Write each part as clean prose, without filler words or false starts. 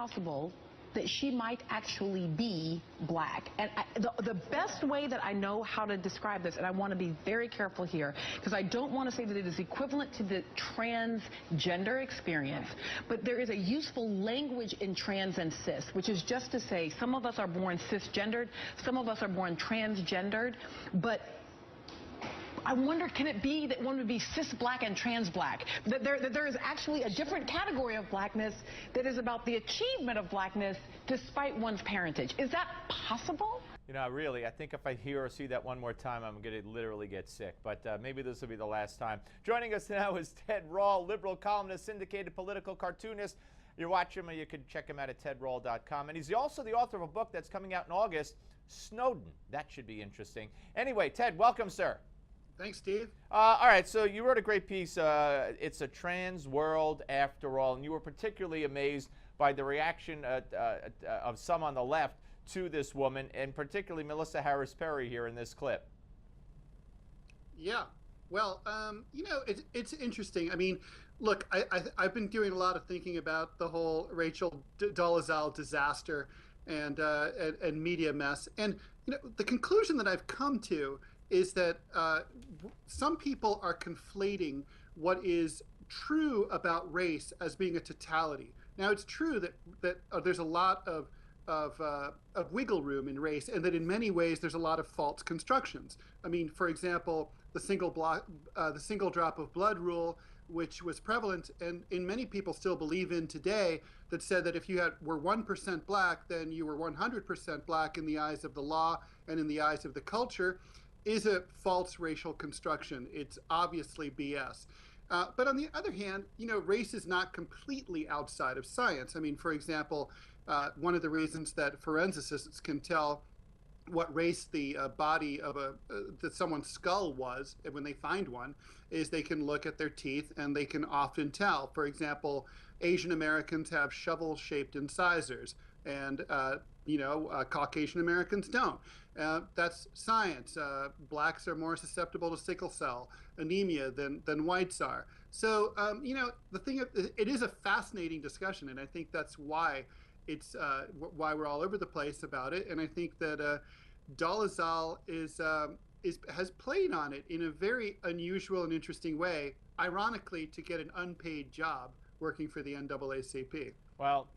possible that she might actually be black? And the best way that I know how to describe this, and I want to be very careful here, because I don't want to say that it is equivalent to the transgender experience, but there is a useful language in trans and cis, which is just to say some of us are born cisgendered, some of us are born transgendered, but I wonder, can it be that one would be cis black and trans black? That there is actually a different category of blackness that is about the achievement of blackness despite one's parentage. Is that possible? You know, really, I think if I hear or see that one more time, I'm going to literally get sick. But maybe this will be the last time. Joining us now is Ted Rall, liberal columnist, syndicated political cartoonist. You watch him, or you can check him out at tedrall.com. And he's also the author of a book that's coming out in August, Snowden. That should be interesting. Anyway, Ted, welcome, sir. Thanks, Steve. All right, so you wrote a great piece. It's a trans world after all, and you were particularly amazed by the reaction of some on the left to this woman, and particularly Melissa Harris Perry here in this clip. Yeah, well, you know, it's interesting. I mean, look, I've been doing a lot of thinking about the whole Rachel Dolezal disaster and media mess, and you know, the conclusion that I've come to is that some people are conflating what is true about race as being a totality. Now, it's true that there's a lot of wiggle room in race, and that in many ways there's a lot of false constructions. I mean, for example, the single drop of blood rule, which was prevalent and in many people still believe in today, that said that if you were 1% black, then you were 100% black in the eyes of the law and in the eyes of the culture, is a false racial construction. It's obviously BS. But on the other hand, you know, race is not completely outside of science. I mean, for example, one of the reasons that forensicists can tell what race the body of someone's skull was when they find one is they can look at their teeth and they can often tell. For example, Asian Americans have shovel-shaped incisors, and you know, Caucasian Americans don't. That's science. Blacks are more susceptible to sickle cell anemia than whites are. So, you know, it is a fascinating discussion, and I think that's why why we're all over the place about it. And I think that Dolezal has played on it in a very unusual and interesting way, ironically, to get an unpaid job working for the NAACP. Well,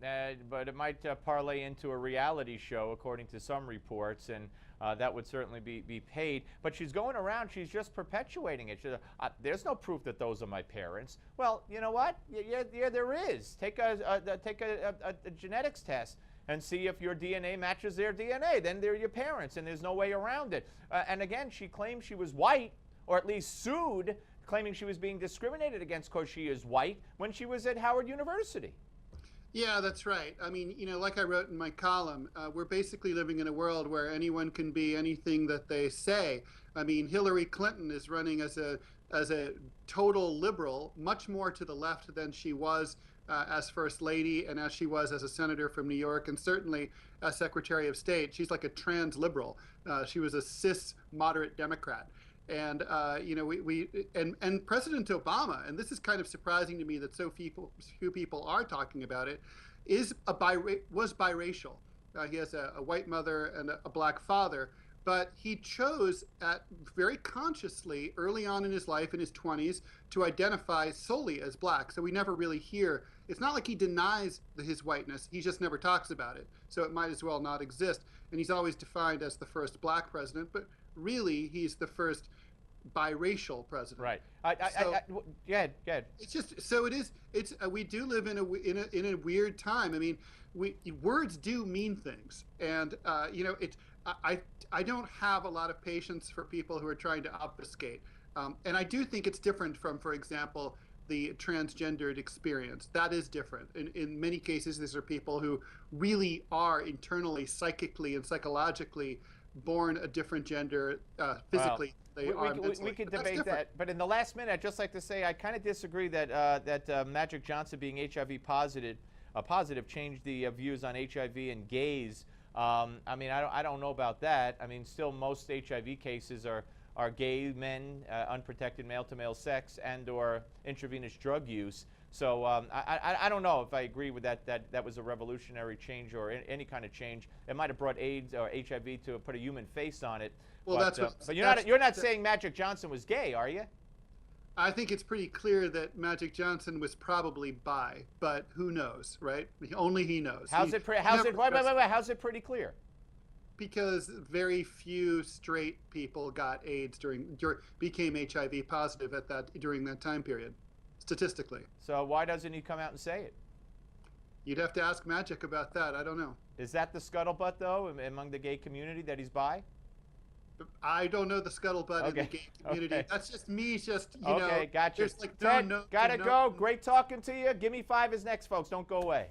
but it might parlay into a reality show, according to some reports, and that would certainly be paid. But she's going around, she's just perpetuating it. There's no proof that those are my parents. Well, you know what? Yeah, there is. Take a genetics test and see if your DNA matches their DNA. Then they're your parents, and there's no way around it. And again, she claimed she was white, or at least sued, claiming she was being discriminated against because she is white when she was at Howard University. Yeah, that's right. I mean, you know, like I wrote in my column, we're basically living in a world where anyone can be anything that they say. I mean, Hillary Clinton is running as a total liberal, much more to the left than she was as First Lady and as she was as a senator from New York, and certainly as Secretary of State. She's like a trans liberal. She was a cis moderate Democrat. And you know, and President Obama, and this is kind of surprising to me that so few people are talking about it, was biracial. He has a white mother and a black father, but he chose very consciously early on in his life, in his 20s, to identify solely as black. So we never really hear. It's not like he denies his whiteness. He just never talks about it. So it might as well not exist. And he's always defined as the first black president, but really he's the first biracial president. Right. Good. It's just so it is. It's we do live in a weird time. I mean, words do mean things, and you know, I don't have a lot of patience for people who are trying to obfuscate, and I do think it's different from, for example, the transgendered experience. That is different. In many cases, these are people who really are internally, psychically, and psychologically born a different gender physically. We could debate that, but in the last minute, I'd just like to say I kind of disagree that Magic Johnson being HIV positive changed the views on HIV and gays. I mean, I don't know about that. I mean, still most HIV cases are gay men, unprotected male-to-male sex, and/or intravenous drug use. So I don't know if I agree with that. That was a revolutionary change or any kind of change. It might have brought AIDS or HIV to put a human face on it. Well, but you're not saying Magic Johnson was gay, are you? I think it's pretty clear that Magic Johnson was probably bi, but who knows, right? Only he knows. How's it pretty clear? Because very few straight people got AIDS became HIV positive during that time period, statistically. So why doesn't he come out and say it? You'd have to ask Magic about that. I don't know. Is that the scuttlebutt though among the gay community that he's bi? I don't know the scuttlebutt in the gay community. Okay. That's just me. Okay, gotcha. There's like Ted, gotta go. Great talking to you. Give me 5 is next, folks. Don't go away.